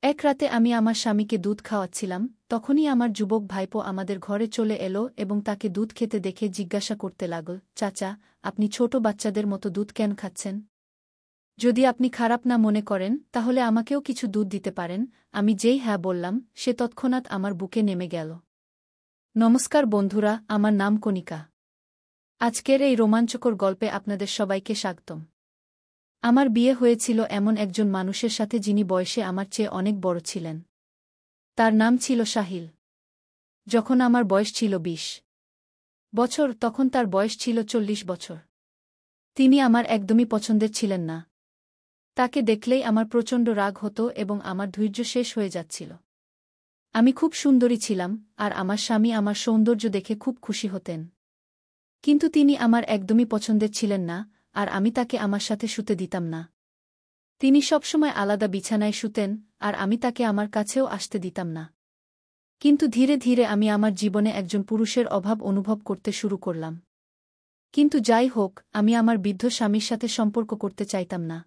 এক রাতে আমি আমার স্বামীকে দুধ খাওয়াচ্ছিলাম, তখনই আমার যুবক ভাইপো আমাদের ঘরে চলে এলো এবং তাকে দুধ খেতে দেখে জিজ্ঞাসা করতে লাগল, চাচা, আপনি ছোট বাচ্চাদের মতো দুধ কেন খাচ্ছেন? যদি আপনি খারাপ না মনে করেন তাহলে আমাকেও কিছু দুধ দিতে পারেন। আমি যেই হ্যাঁ বললাম, সে তৎক্ষণাৎ আমার বুকে নেমে গেল। নমস্কার বন্ধুরা, আমার নাম কণিকা। আজকের এই রোমাঞ্চকর গল্পে আপনাদের সবাইকে স্বাগতম। আমার বিয়ে হয়েছিল এমন একজন মানুষের সাথে যিনি বয়সে আমার চেয়ে অনেক বড় ছিলেন। তার নাম ছিল সাহিল। যখন আমার বয়স ছিল ২০ বছর, তখন তার বয়স ছিল ৪০ বছর। তিনি আমার একদমই পছন্দের ছিলেন না। তাকে দেখলেই আমার প্রচণ্ড রাগ হতো এবং আমার ধৈর্য শেষ হয়ে যাচ্ছিল। আমি খুব সুন্দরী ছিলাম, আর আমার স্বামী আমার সৌন্দর্য দেখে খুব খুশি হতেন। কিন্তু তিনি আমার একদমই পছন্দের ছিলেন না, আর আমি তাকে আমার সাথে শুতে দিতাম না। তিনি সবসময় আলাদা বিছানায় শুতেন, আর আমি তাকে আমার কাছেও আসতে দিতাম না। কিন্তু ধীরে ধীরে আমি আমার জীবনে একজন পুরুষের অভাব অনুভব করতে শুরু করলাম। কিন্তু যাই হোক, আমি আমার বৃদ্ধ স্বামীর সাথে সম্পর্ক করতে চাইতাম না।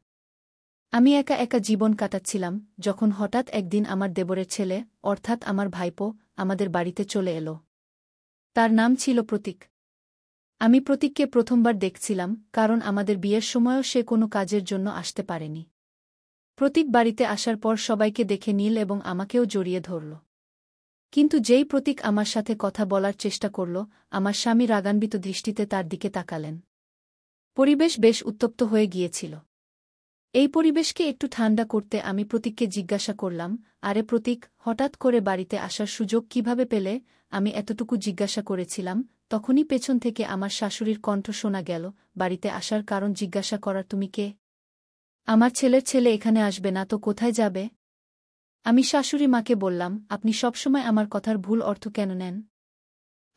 আমি একা একা জীবন কাটাচ্ছিলাম, যখন হঠাৎ একদিন আমার দেবরের ছেলে, অর্থাৎ আমার ভাইপো, আমাদের বাড়িতে চলে এলো। তার নাম ছিল প্রতীক। আমি প্রতীককে প্রথমবার দেখছিলাম, কারণ আমাদের বিয়ের সময়ও সে কোনো কাজের জন্য আসতে পারেনি। প্রতীক বাড়িতে আসার পর সবাইকে দেখে নিল এবং আমাকেও জড়িয়ে ধরল। কিন্তু যেই প্রতীক আমার সাথে কথা বলার চেষ্টা করল, আমার স্বামী রাগান্বিত দৃষ্টিতে তার দিকে তাকালেন। পরিবেশ বেশ উত্তপ্ত হয়ে গিয়েছিল। এই পরিবেশকে একটু ঠান্ডা করতে আমি প্রতীককে জিজ্ঞাসা করলাম, আরে প্রতীক, হঠাৎ করে বাড়িতে আসার সুযোগ কিভাবে পেলে? আমি এতটুকু জিজ্ঞাসা করেছিলাম, তখনই পেছন থেকে আমার শাশুড়ির কণ্ঠ শোনা গেল, বাড়িতে আসার কারণ জিজ্ঞাসা করার তুমি কে? আমার ছেলের ছেলে এখানে আসবে না তো কোথায় যাবে? আমি শাশুড়ি মাকে বললাম, আপনি সবসময় আমার কথার ভুল অর্থ কেন নেন?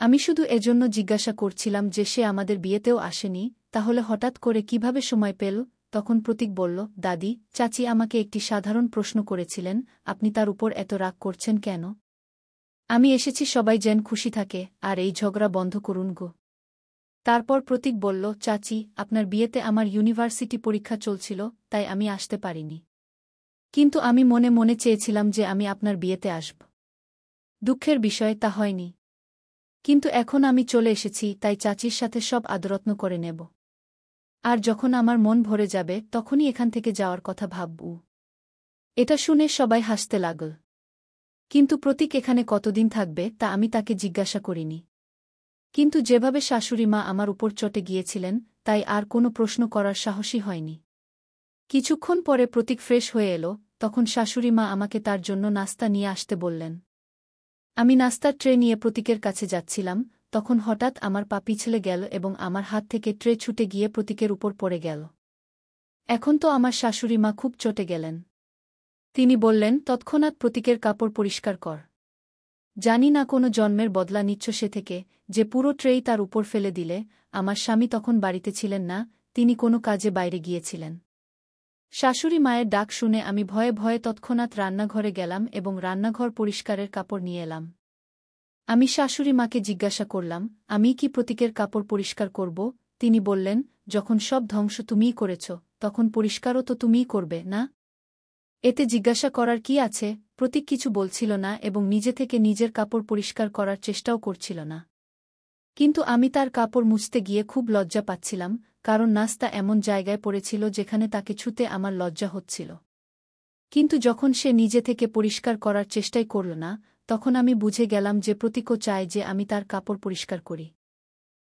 আমি শুধু এজন্য জিজ্ঞাসা করছিলাম যে সে আমাদের বিয়েতেও আসেনি, তাহলে হঠাৎ করে কিভাবে সময় পেল? তখন প্রতীক বলল, দাদি, চাচি আমাকে একটি সাধারণ প্রশ্ন করেছিলেন, আপনি তার উপর এত রাগ করছেন কেন? আমি এসেছি সবাই যেন খুশি থাকে, আর এই ঝগড়া বন্ধ করুন গো। তারপর প্রতীক বলল, চাচি, আপনার বিয়েতে আমার ইউনিভার্সিটি পরীক্ষা চলছিল, তাই আমি আসতে পারিনি। কিন্তু আমি মনে মনে চেয়েছিলাম যে আমি আপনার বিয়েতে আসব। দুঃখের বিষয় তা হয়নি। কিন্তু এখন আমি চলে এসেছি, তাই চাচির সাথে সব আদরত্ন করে নেব। আর যখন আমার মন ভরে যাবে তখনই এখান থেকে যাওয়ার কথা ভাবব। এটা শুনে সবাই হাসতে লাগল। কিন্তু প্রতীক এখানে কতদিন থাকবে তা আমি তাকে জিজ্ঞাসা করিনি। কিন্তু যেভাবে শাশুড়ি মা আমার উপর চটে গিয়েছিলেন, তাই আর কোনো প্রশ্ন করার সাহসই হয়নি। কিছুক্ষণ পরে প্রতীক ফ্রেশ হয়ে এলো, তখন শাশুড়ি মা আমাকে তার জন্য নাস্তা নিয়ে আসতে বললেন। আমি নাস্তার ট্রে নিয়ে প্রতীকের কাছে যাচ্ছিলাম, তখন হঠাৎ আমার পা পিছলে গেল এবং আমার হাত থেকে ট্রে ছুটে গিয়ে প্রতীকের উপর পড়ে গেল। এখন তো আমার শাশুড়ি মা খুব চটে গেলেন। তিনি বললেন, তৎক্ষণাৎ প্রতীকের কাপড় পরিষ্কার কর। জানি না কোনো জন্মের বদলা নিচ্ছ সে থেকে, যে পুরো ট্রেই তার উপর ফেলে দিলে। আমার স্বামী তখন বাড়িতে ছিলেন না, তিনি কোনো কাজে বাইরে গিয়েছিলেন। শাশুড়ি মায়ের ডাক শুনে আমি ভয়ে ভয়ে তৎক্ষণাৎ রান্নাঘরে গেলাম এবং রান্নাঘর পরিষ্কারের কাপড় নিয়ে এলাম। আমি শাশুড়ি মাকে জিজ্ঞাসা করলাম, আমি কি প্রতীকের কাপড় পরিষ্কার করব? তিনি বললেন, যখন সব ধ্বংস তুমিই করেছ, তখন পরিষ্কারও তো তুমিই করবে, না? এতে জিজ্ঞাসা করার কি আছে? প্রতীক কিছু বলছিল না এবং নিজে থেকে নিজের কাপড় পরিষ্কার করার চেষ্টাও করছিল না। কিন্তু আমি তার কাপড় মুছতে গিয়ে খুব লজ্জা পাচ্ছিলাম, কারণ নাস্তা এমন জায়গায় পড়েছিল যেখানে তাকে ছুঁতে আমার লজ্জা হচ্ছিল। কিন্তু যখন সে নিজে থেকে পরিষ্কার করার চেষ্টাই করল না, তখন আমি বুঝে গেলাম যে প্রতীকও চায় যে আমি তার কাপড় পরিষ্কার করি।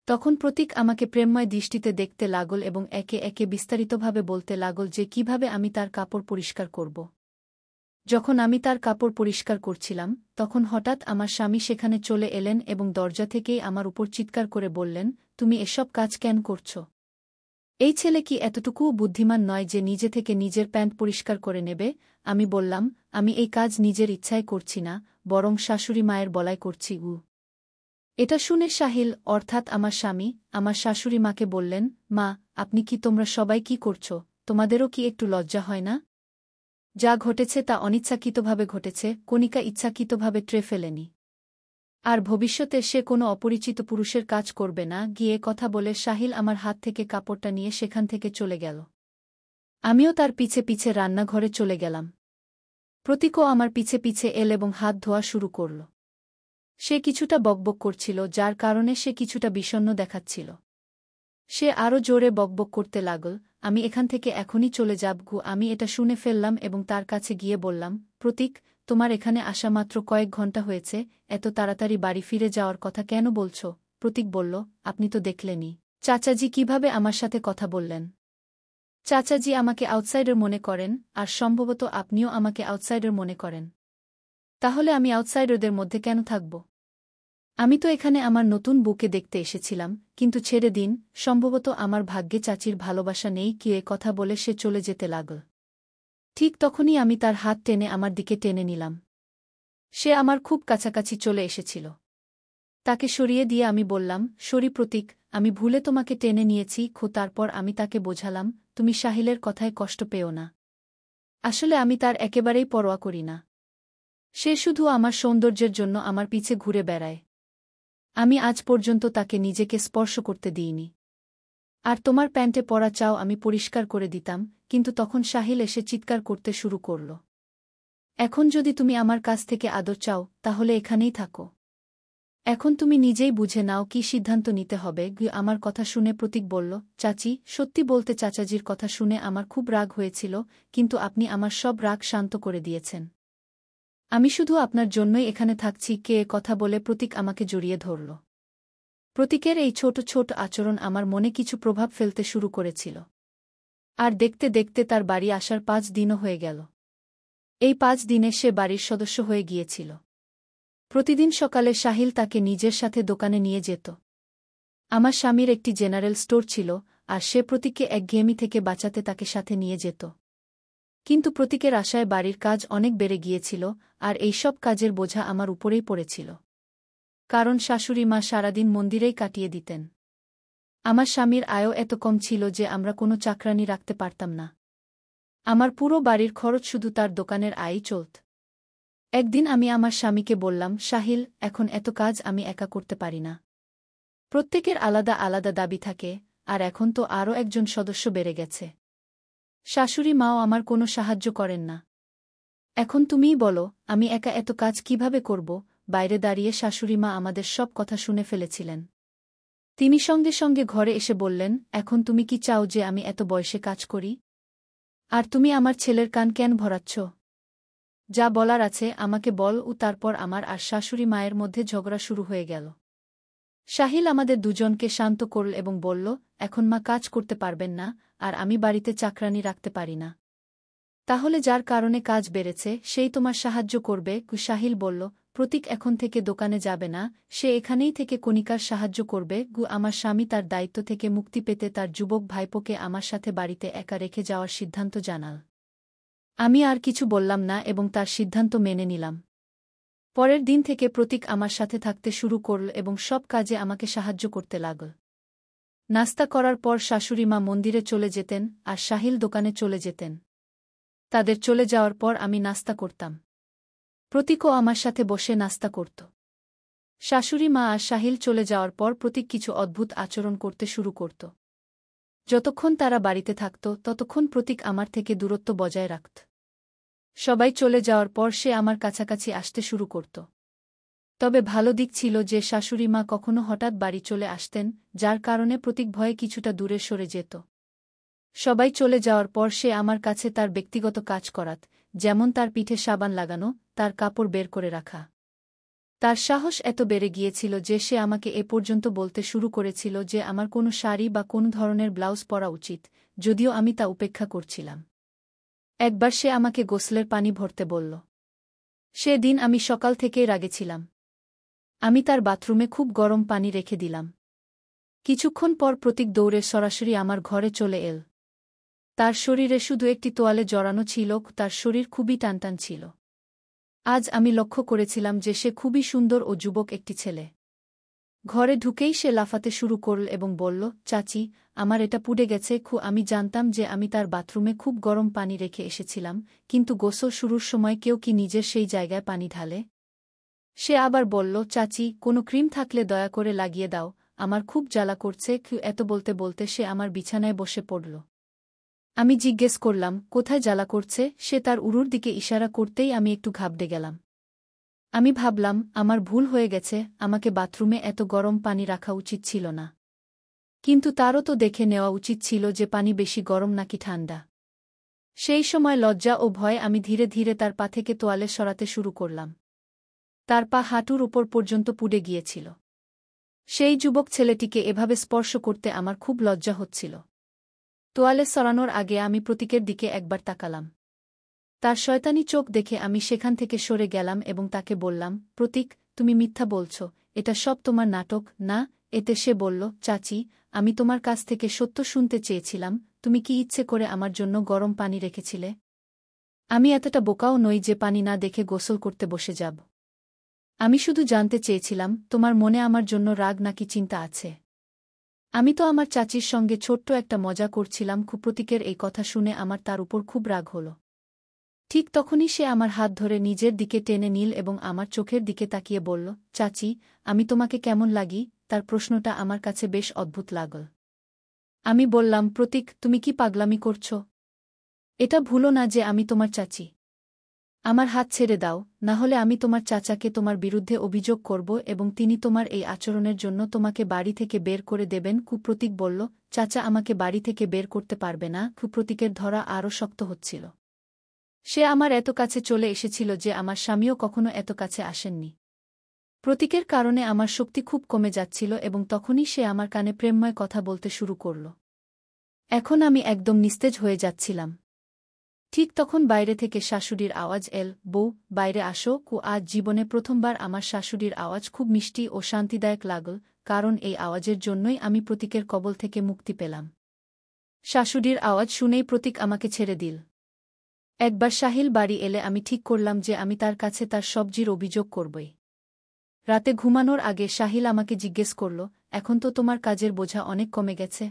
তখন প্রতীক আমাকে প্রেমময় দৃষ্টিতে দেখতে লাগল এবং একে একে বিস্তারিতভাবে বলতে লাগল যে কিভাবে আমি তার কাপড় পরিষ্কার করব। যখন আমি তার কাপড় পরিষ্কার করছিলাম, তখন হঠাৎ আমার স্বামী সেখানে চলে এলেন এবং দরজা থেকেই আমার উপর চিৎকার করে বললেন, তুমি এসব কাজ কেন করছ? এই ছেলে কি এতটুকুও বুদ্ধিমান নয় যে নিজে থেকে নিজের প্যান্ট পরিষ্কার করে নেবে? আমি বললাম, আমি এই কাজ নিজের ইচ্ছায় করছি না, বরং শাশুড়ি মায়ের বলায় করছি। এটা শুনে সাহিল, অর্থাৎ আমার স্বামী, আমার শাশুড়ি মাকে বললেন, মা, আপনি কি, তোমরা সবাই কি করছ? তোমাদেরও কি একটু লজ্জা হয় না? যা ঘটেছে তা অনিচ্ছাকৃতভাবে ঘটেছে, কণিকা ইচ্ছাকৃতভাবে ট্রে ফেলেনি। আর ভবিষ্যতে সে কোনো অপরিচিত পুরুষের কাজ করবে না। গিয়ে কথা বলে সাহিল আমার হাত থেকে কাপড়টা নিয়ে সেখান থেকে চলে গেল। আমিও তার পিছে পিছে রান্নাঘরে চলে গেলাম। প্রতীকও আমার পিছে পিছে এল এবং হাত ধোয়া শুরু করল। সে কিছুটা বকবক করছিল, যার কারণে সে কিছুটা বিষণ্ণ দেখাচ্ছিল। সে আরও জোরে বকবক করতে লাগল, আমি এখান থেকে এখনই চলে যাব। আমি এটা শুনে ফেললাম এবং তার কাছে গিয়ে বললাম, প্রতীক, তোমার এখানে আসা মাত্র কয়েক ঘন্টা হয়েছে, এত তাড়াতাড়ি বাড়ি ফিরে যাওয়ার কথা কেন বলছ? প্রতীক বলল, আপনি তো দেখলেনই চাচাজি কিভাবে আমার সাথে কথা বললেন। চাচাজি আমাকে আউটসাইডার মনে করেন, আর সম্ভবত আপনিও আমাকে আউটসাইডার মনে করেন। তাহলে আমি আউটসাইডারদের মধ্যে কেন থাকব? আমি তো এখানে আমার নতুন বউকে দেখতে এসেছিলাম, কিন্তু ছেড়ে দিন, সম্ভবত আমার ভাগ্যে চাচির ভালোবাসা নেই। কি এ কথা বলে সে চলে যেতে লাগল। ঠিক তখনই আমি তার হাত টেনে আমার দিকে টেনে নিলাম। সে আমার খুব কাছাকাছি চলে এসেছিল। তাকে সরিয়ে দিয়ে আমি বললাম, সরি প্রতীক, আমি ভুলে তোমাকে টেনে নিয়েছি। তারপর আমি তাকে বোঝালাম, তুমি সাহিলের কথায় কষ্ট পেও না। আসলে আমি তার একেবারেই পরোয়া করি না। সে শুধু আমার সৌন্দর্যের জন্য আমার পিছে ঘুরে বেড়ায়। আমি আজ পর্যন্ত তাকে নিজেকে স্পর্শ করতে দিইনি। আর তোমার প্যান্টে পরা চাও আমি পরিষ্কার করে দিতাম, কিন্তু তখন সাহিল এসে চিৎকার করতে শুরু করল। এখন যদি তুমি আমার কাছ থেকে আদর চাও, তাহলে এখানেই থাকো। এখন তুমি নিজেই বুঝে নাও কি সিদ্ধান্ত নিতে হবে। আমার কথা শুনে প্রতীক বলল, চাচি, সত্যি বলতে চাচাজির কথা শুনে আমার খুব রাগ হয়েছিল, কিন্তু আপনি আমার সব রাগ শান্ত করে দিয়েছেন। আমি শুধু আপনার জন্যই এখানে থাকছি। কে এ কথা বলে প্রতীক আমাকে জড়িয়ে ধরল। প্রতীকের এই ছোট ছোট আচরণ আমার মনে কিছু প্রভাব ফেলতে শুরু করেছিল। আর দেখতে দেখতে তার বাড়ি আসার 5 দিনও হয়ে গেল। এই 5 দিনে সে বাড়ির সদস্য হয়ে গিয়েছিল। প্রতিদিন সকালে সাহিল তাকে নিজের সাথে দোকানে নিয়ে যেত। আমার স্বামীর একটি জেনারেল স্টোর ছিল, আর সে প্রতীককে একঘেয়েমি থেকে বাঁচাতে তাকে সাথে নিয়ে যেত। কিন্তু প্রতীকের আশায় বাড়ির কাজ অনেক বেড়ে গিয়েছিল, আর এই সব কাজের বোঝা আমার উপরেই পড়েছিল। কারণ শাশুড়ি মা সারাদিন মন্দিরেই কাটিয়ে দিতেন। আমার স্বামীর আয়ও এত কম ছিল যে আমরা কোনো চাকরানি রাখতে পারতাম না। আমার পুরো বাড়ির খরচ শুধু তার দোকানের আয়ই চলত। একদিন আমি আমার স্বামীকে বললাম, সাহিল, এখন এত কাজ আমি একা করতে পারি না। প্রত্যেকের আলাদা আলাদা দাবি থাকে, আর এখন তো আরও একজন সদস্য বেড়ে গেছে। শাশুড়ি মাও আমার কোনো সাহায্য করেন না। এখন তুমিই বলো, আমি একা এত কাজ কিভাবে করব? বাইরে দাঁড়িয়ে শাশুড়ি মা আমাদের সব কথা শুনে ফেলেছিলেন। তিনি সঙ্গে সঙ্গে ঘরে এসে বললেন, এখন তুমি কি চাও যে আমি এত বয়সে কাজ করি? আর তুমি আমার ছেলের কান কেন ভরাচ্ছ? যা বলার আছে আমাকে বল। তারপর আমার আর শাশুড়ি মায়ের মধ্যে ঝগড়া শুরু হয়ে গেল। সাহিল আমাদের দুজনকে শান্ত করল এবং বলল, এখন মা কাজ করতে পারবেন না, আর আমি বাড়িতে চাকরানি রাখতে পারি না। তাহলে যার কারণে কাজ বেড়েছে সেই তোমার সাহায্য করবে? সাহিল বলল, প্রতীক এখন থেকে দোকানে যাবে না, সে এখানেই থেকে কণিকার সাহায্য করবে। আমার স্বামী তার দায়িত্ব থেকে মুক্তি পেতে তার যুবক ভাইপোকে আমার সাথে বাড়িতে একা রেখে যাওয়ার সিদ্ধান্ত জানাল। আমি আর কিছু বললাম না এবং তার সিদ্ধান্ত মেনে নিলাম। পরের দিন থেকে প্রতীক আমার সাথে থাকতে শুরু করল এবং সব কাজে আমাকে সাহায্য করতে লাগল। নাস্তা করার পর শাশুড়িমা মন্দিরে চলে যেতেন, আর সাহিল দোকানে চলে যেতেন। তাদের চলে যাওয়ার পর আমি নাস্তা করতাম। প্রতীকও আমার সাথে বসে নাস্তা করত। শাশুড়ি মা আর সাহিল চলে যাওয়ার পর প্রতীক কিছু অদ্ভুত আচরণ করতে শুরু করত। যতক্ষণ তারা বাড়িতে থাকত ততক্ষণ প্রতীক আমার থেকে দূরত্ব বজায় রাখত। সবাই চলে যাওয়ার পর সে আমার কাছাকাছি আসতে শুরু করত। তবে ভালো দিক ছিল যে শাশুড়ি মা কখনো হঠাৎ বাড়ি চলে আসতেন, যার কারণে প্রতীক ভয়ে কিছুটা দূরে সরে যেত। সবাই চলে যাওয়ার পর সে আমার কাছে তার ব্যক্তিগত কাজ করাত, যেমন তার পিঠে সাবান লাগানো, তার কাপড় বের করে রাখা। তার সাহস এত বেড়ে গিয়েছিল যে সে আমাকে এ পর্যন্ত বলতে শুরু করেছিল যে আমার কোনো শাড়ি বা কোনো ধরনের ব্লাউজ পরা উচিত, যদিও আমি তা উপেক্ষা করছিলাম। একবার সে আমাকে গোসলের পানি ভরতে বলল। সে দিন আমি সকাল থেকেই রাগে ছিলাম। আমি তার বাথরুমে খুব গরম পানি রেখে দিলাম। কিছুক্ষণ পর প্রতীক দৌড়ে সরাসরি আমার ঘরে চলে এল। তার শরীরে শুধু একটি তোয়ালে জড়ানো ছিল, তার শরীর খুবই টানটান ছিল। আজ আমি লক্ষ্য করেছিলাম যে সে খুবই সুন্দর ও যুবক একটি ছেলে। ঘরে ঢুকেই সে লাফাতে শুরু করল এবং বলল, চাচি, আমার এটা পুড়ে গেছে। আমি জানতাম যে আমি তার বাথরুমে খুব গরম পানি রেখে এসেছিলাম, কিন্তু গোসল শুরুর সময় কেউ কি নিজের সেই জায়গায় পানি ঢালে? সে আবার বলল, চাচি, কোনো ক্রিম থাকলে দয়া করে লাগিয়ে দাও, আমার খুব জ্বালা করছে। এত বলতে বলতে সে আমার বিছানায় বসে পড়ল। আমি জিজ্ঞেস করলাম, কোথায় জ্বালা করছে? সে তার উরুর দিকে ইশারা করতেই আমি একটু ঘাবড়ে গেলাম। আমি ভাবলাম, আমার ভুল হয়ে গেছে, আমাকে বাথরুমে এত গরম পানি রাখা উচিত ছিল না। কিন্তু তারও তো দেখে নেওয়া উচিত ছিল যে পানি বেশি গরম নাকি ঠান্ডা। সেই সময় লজ্জা ও ভয়ে আমি ধীরে ধীরে তার পা থেকে তোয়ালে সরাতে শুরু করলাম। তার পা হাঁটুর উপর পর্যন্ত পুড়ে গিয়েছিল। সেই যুবক ছেলেটিকে এভাবে স্পর্শ করতে আমার খুব লজ্জা হচ্ছিল। তোয়ালে সরানোর আগে আমি প্রতীকের দিকে একবার তাকালাম। তার শয়তানি চোখ দেখে আমি সেখান থেকে সরে গেলাম এবং তাকে বললাম, প্রতীক, তুমি মিথ্যা বলছ, এটা সব তোমার নাটক, না? এতে সে বলল, চাচি, আমি তোমার কাছ থেকে সত্য শুনতে চেয়েছিলাম, তুমি কি ইচ্ছে করে আমার জন্য গরম পানি রেখেছিলে? আমি এতটা বোকাও নই যে পানি না দেখে গোসল করতে বসে যাব। আমি শুধু জানতে চেয়েছিলাম, তোমার মনে আমার জন্য রাগ নাকি চিন্তা আছে। আমি তো আমার চাচির সঙ্গে ছোট্ট একটা মজা করছিলাম। প্রতীকের এই কথা শুনে আমার তার উপর খুব রাগ হল। ঠিক তখনই সে আমার হাত ধরে নিজের দিকে টেনে নিল এবং আমার চোখের দিকে তাকিয়ে বলল, চাচি, আমি তোমাকে কেমন লাগি? তার প্রশ্নটা আমার কাছে বেশ অদ্ভুত লাগল। আমি বললাম, প্রতীক, তুমি কি পাগলামি করছ? এটা ভুলো না যে আমি তোমার চাচি। আমার হাত ছেড়ে দাও, না হলে আমি তোমার চাচাকে তোমার বিরুদ্ধে অভিযোগ করব এবং তিনি তোমার এই আচরণের জন্য তোমাকে বাড়ি থেকে বের করে দেবেন। কুপ্রতীক বলল, চাচা আমাকে বাড়ি থেকে বের করতে পারবে না। কুপ্রতীকের ধরা আরও শক্ত হচ্ছিল। সে আমার এত কাছে চলে এসেছিল যে আমার স্বামীও কখনো এত কাছে আসেননি। প্রতীকের কারণে আমার শক্তি খুব কমে যাচ্ছিল এবং তখনই সে আমার কানে প্রেমময় কথা বলতে শুরু করল। এখন আমি একদম নিস্তেজ হয়ে যাচ্ছিলাম। ঠিক তখন বাইরে থেকে শাশুড়ির আওয়াজ এল, বউ, বাইরে আসো। আজ জীবনে প্রথমবার আমার শাশুড়ির আওয়াজ খুব মিষ্টি ও শান্তিদায়ক লাগল, কারণ এই আওয়াজের জন্যই আমি প্রতীকের কবল থেকে মুক্তি পেলাম। শাশুড়ির আওয়াজ শুনেই প্রতীক আমাকে ছেড়ে দিল। একবার সাহিল বাড়ি এলে আমি ঠিক করলাম যে আমি তার কাছে তার সবজির অভিযোগ করবই। রাতে ঘুমানোর আগে সাহিল আমাকে জিজ্ঞেস করল, এখন তো তোমার কাজের বোঝা অনেক কমে গেছে।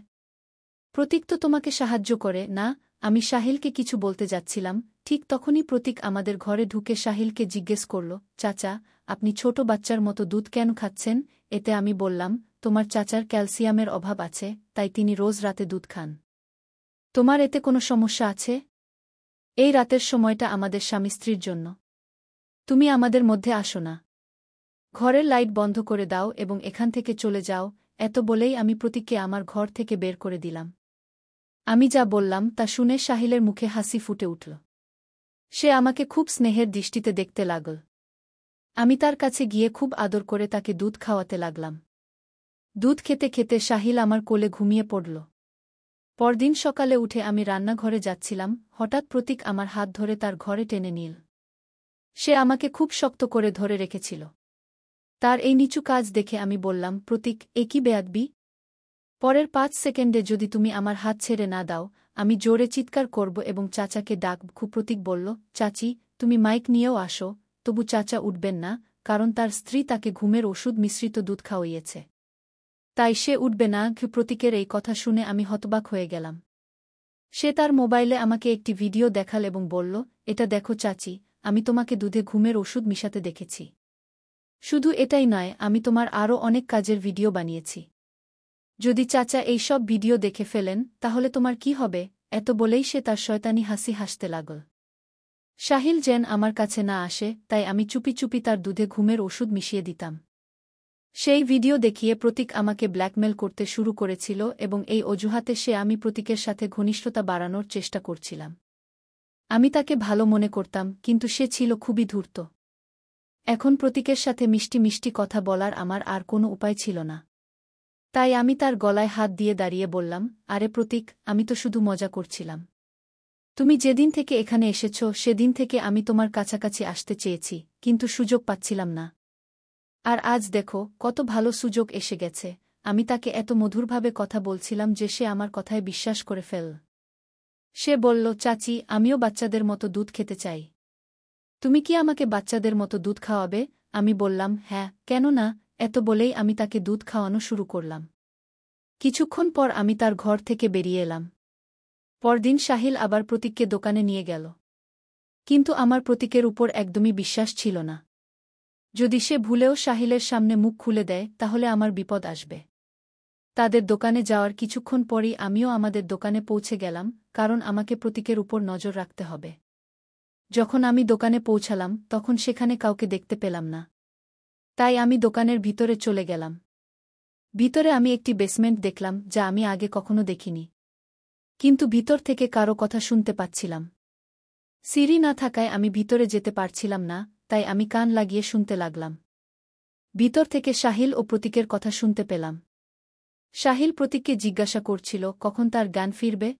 প্রতীক তো তোমাকে সাহায্য করে না? আমি সাহিলকে কিছু বলতে যাচ্ছিলাম, ঠিক তখনই প্রতীক আমাদের ঘরে ঢুকে সাহিলকে জিজ্ঞেস করল, চাচা, আপনি ছোট বাচ্চার মতো দুধ কেন খাচ্ছেন? এতে আমি বললাম, তোমার চাচার ক্যালসিয়ামের অভাব আছে, তাই তিনি রোজ রাতে দুধ খান। তোমার এতে কোনো সমস্যা আছে? এই রাতের সময়টা আমাদের স্বামী স্ত্রীর জন্য। তুমি আমাদের মধ্যে আসো না। ঘরের লাইট বন্ধ করে দাও এবং এখান থেকে চলে যাও। এত বলেই আমি প্রতীককে আমার ঘর থেকে বের করে দিলাম। আমি যা বললাম তা শুনে সাহিলের মুখে হাসি ফুটে উঠল। সে আমাকে খুব স্নেহের দৃষ্টিতে দেখতে লাগল। আমি তার কাছে গিয়ে খুব আদর করে তাকে দুধ খাওয়াতে লাগলাম। দুধ খেতে খেতে সাহিল আমার কোলে ঘুমিয়ে পড়ল। পরদিন সকালে উঠে আমি রান্নাঘরে যাচ্ছিলাম, হঠাৎ প্রতীক আমার হাত ধরে তার ঘরে টেনে নিল। সে আমাকে খুব শক্ত করে ধরে রেখেছিল। তার এই নিচু কাজ দেখে আমি বললাম, প্রতীক, এ কি বেয়াদবি? পরের 5 সেকেন্ডে যদি তুমি আমার হাত ছেড়ে না দাও, আমি জোরে চিৎকার করব এবং চাচাকে ডাকব। প্রতীক বলল, চাচি, তুমি মাইক নিয়েও আসো। তবু চাচা উঠবেন না, কারণ তার স্ত্রী তাকে ঘুমের ওষুধ মিশ্রিত দুধ খাওয়িয়েছে। তাই সে উঠবে না। প্রতীকের এই কথা শুনে আমি হতবাক হয়ে গেলাম। সে তার মোবাইলে আমাকে একটি ভিডিও দেখাল এবং বলল, এটা দেখো চাচি, আমি তোমাকে দুধে ঘুমের ওষুধ মিশাতে দেখেছি। শুধু এটাই নয়, আমি তোমার আরও অনেক কাজের ভিডিও বানিয়েছি। যদি চাচা এই সব ভিডিও দেখে ফেলেন, তাহলে তোমার কি হবে? এত বলেই সে তার শয়তানি হাসি হাসতে লাগল। সাহিল যেন আমার কাছে না আসে, তাই আমি চুপি চুপি তার দুধে ঘুমের ওষুধ মিশিয়ে দিতাম। সেই ভিডিও দেখিয়ে প্রতীক আমাকে ব্ল্যাকমেল করতে শুরু করেছিল এবং এই অজুহাতে আমি প্রতীকের সাথে ঘনিষ্ঠতা বাড়ানোর চেষ্টা করছিলাম। আমি তাকে ভালো মনে করতাম, কিন্তু সে ছিল খুবই ধূর্ত। এখন প্রতীকের সাথে মিষ্টি মিষ্টি কথা বলার আমার আর কোনো উপায় ছিল না। তাই আমি তার গলায় হাত দিয়ে দাঁড়িয়ে বললাম, আরে প্রতীক, আমি তো শুধু মজা করছিলাম। তুমি যেদিন থেকে এখানে এসেছ সেদিন থেকে আমি তোমার কাছাকাছি আসতে চেয়েছি, কিন্তু সুযোগ পাচ্ছিলাম না। আর আজ দেখো, কত ভালো সুযোগ এসে গেছে। আমি তাকে এত মধুরভাবে কথা বলছিলাম যে সে আমার কথায় বিশ্বাস করে ফেলল। সে বলল, চাচি, আমিও বাচ্চাদের মতো দুধ খেতে চাই। তুমি কি আমাকে বাচ্চাদের মতো দুধ খাওয়াবে? আমি বললাম, হ্যাঁ, কেন না। এত বলেই আমি তাকে দুধ খাওয়ানো শুরু করলাম। কিছুক্ষণ পর আমি তার ঘর থেকে বেরিয়ে এলাম। পরদিন সাহিল আবার প্রতীককে দোকানে নিয়ে গেল। কিন্তু আমার প্রতীকের উপর একদমই বিশ্বাস ছিল না। যদি সে ভুলেও সাহিলের সামনে মুখ খুলে দেয়, তাহলে আমার বিপদ আসবে। তাদের দোকানে যাওয়ার কিছুক্ষণ পরই আমিও আমাদের দোকানে পৌঁছে গেলাম, কারণ আমাকে প্রতীকের উপর নজর রাখতে হবে। যখন আমি দোকানে পৌঁছালাম তখন সেখানে কাউকে দেখতে পেলাম না। তাই আমি দোকানের ভিতরে চলে গেলাম। ভিতরে আমি একটি বেসমেন্ট দেখলাম যা আমি আগে কখনো দেখিনি। কিন্তু ভিতর থেকে কারো কথা শুনতে পাচ্ছিলাম। সিঁড়ি না থাকায় আমি ভিতরে যেতে পারছিলাম না, তাই আমি কান লাগিয়ে শুনতে লাগলাম। ভিতর থেকে সাহিল ও প্রতীকের কথা শুনতে পেলাম। সাহিল প্রতীককে জিজ্ঞাসা করছিল কখন তার জ্ঞান ফিরবে।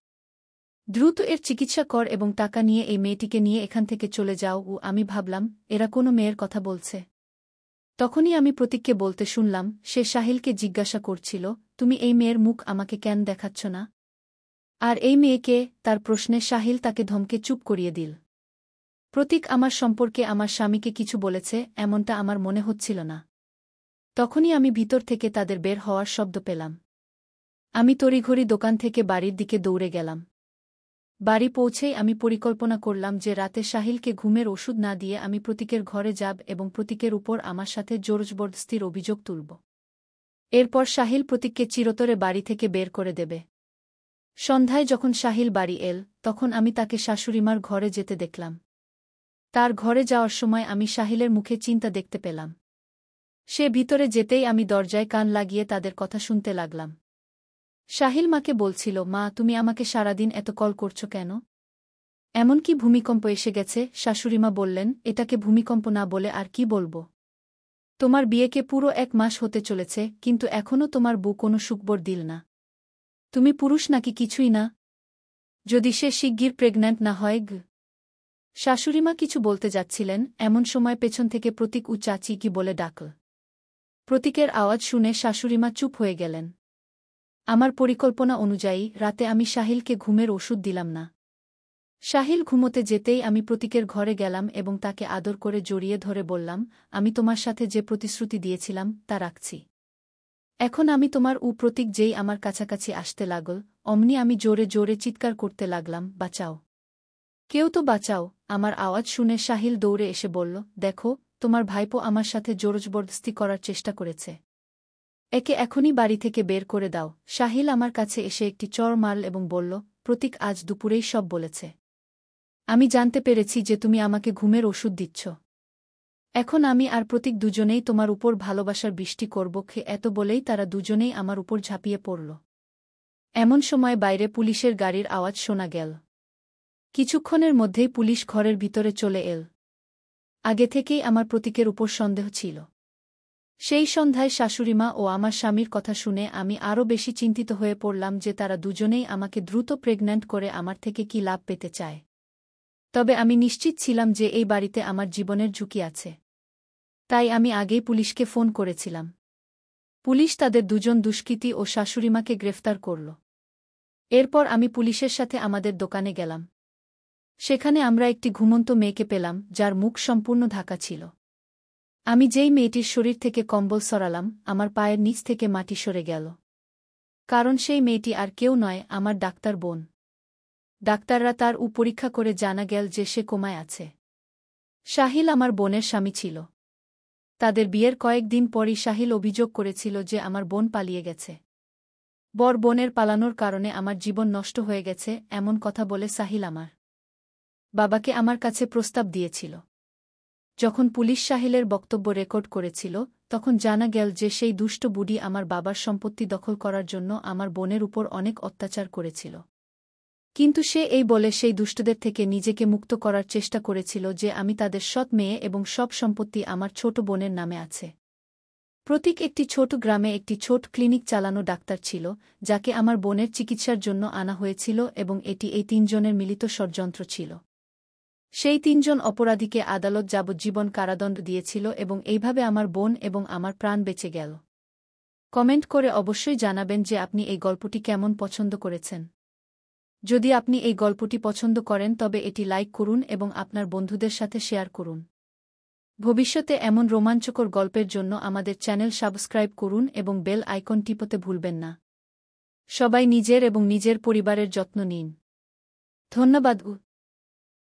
দ্রুত এর চিকিৎসা কর এবং টাকা নিয়ে এই মেয়েটিকে নিয়ে এখান থেকে চলে যাও। ও আমি ভাবলাম এরা কোনো মেয়ের কথা বলছে। তখনই আমি প্রতীককে বলতে শুনলাম সে সাহিলকে জিজ্ঞাসা করছিল, তুমি এই মেয়ের মুখ আমাকে কেন দেখাচ্ছ না? আর এই মেয়েকে? তার প্রশ্নে সাহিল তাকে ধমকে চুপ করিয়ে দিল। প্রতীক আমার সম্পর্কে আমার স্বামীকে কিছু বলেছে এমনটা আমার মনে হচ্ছিল না। তখনই আমি ভিতর থেকে তাদের বের হওয়ার শব্দ পেলাম। আমি তড়িঘড়ি দোকান থেকে বাড়ির দিকে দৌড়ে গেলাম। বাড়ি পৌঁছেই আমি পরিকল্পনা করলাম যে রাতে সাহিলকে ঘুমের ওষুধ না দিয়ে আমি প্রতীকের ঘরে যাব এবং প্রতীকের উপর আমার সাথে জোরজবরদস্তির অভিযোগ তুলব। এরপর সাহিল প্রতীককে চিরতরে বাড়ি থেকে বের করে দেবে। সন্ধ্যায় যখন সাহিল বাড়ি এল তখন আমি তাকে শাশুড়িমার ঘরে যেতে দেখলাম। তার ঘরে যাওয়ার সময় আমি সাহিলের মুখে চিন্তা দেখতে পেলাম। সে ভিতরে যেতেই আমি দরজায় কান লাগিয়ে তাদের কথা শুনতে লাগলাম। সাহিল মাকে বলছিল, মা তুমি আমাকে সারাদিন এত কল করছো কেন? এমনকি ভূমিকম্প এসে গেছে। শাশুড়িমা বললেন, এটাকে ভূমিকম্প না বলে আর কি বলবো? তোমার বিয়েকে পুরো 1 মাস হতে চলেছে কিন্তু এখনও তোমার বউ কোনো সুখবর দিল না। তুমি পুরুষ নাকি কিছুই না? যদি সে শিগগির প্রেগন্যান্ট না হয় শাশুড়িমা কিছু বলতে যাচ্ছিলেন এমন সময় পেছন থেকে প্রতীক ও চাচি কি বলে ডাকল। প্রতীকের আওয়াজ শুনে শাশুড়িমা চুপ হয়ে গেলেন। আমার পরিকল্পনা অনুযায়ী রাতে আমি সাহিলকে ঘুমের ওষুধ দিলাম না। সাহিল ঘুমোতে যেতেই আমি প্রতীকের ঘরে গেলাম এবং তাকে আদর করে জড়িয়ে ধরে বললাম, আমি তোমার সাথে যে প্রতিশ্রুতি দিয়েছিলাম তা রাখছি। এখন আমি তোমার। প্রতীক যেই আমার কাছাকাছি আসতে লাগল অমনি আমি জোরে জোরে চিৎকার করতে লাগলাম, বাঁচাও, কেউ তো বাঁচাও। আমার আওয়াজ শুনে সাহিল দৌড়ে এসে বলল, দেখো তোমার ভাইপো আমার সাথে জোরজবরদস্তি করার চেষ্টা করেছে। একে এখনই বাড়ি থেকে বের করে দাও। সাহিল আমার কাছে এসে একটি চড় মারল এবং বলল, প্রতীক আজ দুপুরেই সব বলেছে। আমি জানতে পেরেছি যে তুমি আমাকে ঘুমের ওষুধ দিচ্ছ। এখন আমি আর প্রতীক দুজনেই তোমার উপর ভালোবাসার বৃষ্টি করব। এত বলেই তারা দুজনেই আমার উপর ঝাঁপিয়ে পড়ল। এমন সময় বাইরে পুলিশের গাড়ির আওয়াজ শোনা গেল। কিছুক্ষণের মধ্যেই পুলিশ ঘরের ভিতরে চলে এল। আগে থেকেই আমার প্রতীকের উপর সন্দেহ ছিল। সেই সন্ধ্যায় শাশুড়িমা ও আমার স্বামীর কথা শুনে আমি আরও বেশি চিন্তিত হয়ে পড়লাম যে তারা দুজনেই আমাকে দ্রুত প্রেগন্যান্ট করে আমার থেকে কি লাভ পেতে চায়। তবে আমি নিশ্চিত ছিলাম যে এই বাড়িতে আমার জীবনের ঝুঁকি আছে। তাই আমি আগেই পুলিশকে ফোন করেছিলাম। পুলিশ তাদের দুজন দুষ্কৃতী ও শাশুড়িমাকে গ্রেফতার করল। এরপর আমি পুলিশের সাথে আমাদের দোকানে গেলাম। সেখানে আমরা একটি ঘুমন্ত মেয়েকে পেলাম যার মুখ সম্পূর্ণ ঢাকা ছিল। আমি যেই মেয়েটির শরীর থেকে কম্বল সরালাম আমার পায়ের নিচ থেকে মাটি সরে গেল। কারণ সেই মেয়েটি আর কেউ নয়, আমার ডাক্তার বোন। ডাক্তাররা তার পরীক্ষা করে জানা গেল যে সে কোমায় আছে। সাহিল আমার বোনের স্বামী ছিল। তাদের বিয়ের কয়েকদিন পরই সাহিল অভিযোগ করেছিল যে আমার বোন পালিয়ে গেছে। বর বোনের পালানোর কারণে আমার জীবন নষ্ট হয়ে গেছে এমন কথা বলে সাহিল আমার বাবাকে আমার কাছে প্রস্তাব দিয়েছিল। যখন পুলিশ সাহিলের বক্তব্য রেকর্ড করেছিল তখন জানা গেল যে সেই দুষ্ট বুড়ি আমার বাবার সম্পত্তি দখল করার জন্য আমার বোনের উপর অনেক অত্যাচার করেছিল। কিন্তু সে এই বলে সেই দুষ্টদের থেকে নিজেকে মুক্ত করার চেষ্টা করেছিল যে আমি তাদের সৎ মেয়ে এবং সব সম্পত্তি আমার ছোট বোনের নামে আছে। প্রতীক একটি ছোট গ্রামে একটি ছোট ক্লিনিক চালানো ডাক্তার ছিল যাকে আমার বোনের চিকিৎসার জন্য আনা হয়েছিল এবং এটি এই 3 জনের মিলিত ষড়যন্ত্র ছিল। সেই 3 জন অপরাধীকে আদালত যাবজ্জীবন কারাদণ্ড দিয়েছিল এবং এইভাবে আমার বোন এবং আমার প্রাণ বেঁচে গেল। কমেন্ট করে অবশ্যই জানাবেন যে আপনি এই গল্পটি কেমন পছন্দ করেছেন। যদি আপনি এই গল্পটি পছন্দ করেন তবে এটি লাইক করুন এবং আপনার বন্ধুদের সাথে শেয়ার করুন। ভবিষ্যতে এমন রোমাঞ্চকর গল্পের জন্য আমাদের চ্যানেল সাবস্ক্রাইব করুন এবং বেল আইকন টিপতে ভুলবেন না। সবাই নিজের এবং নিজের পরিবারের যত্ন নিন। ধন্যবাদ।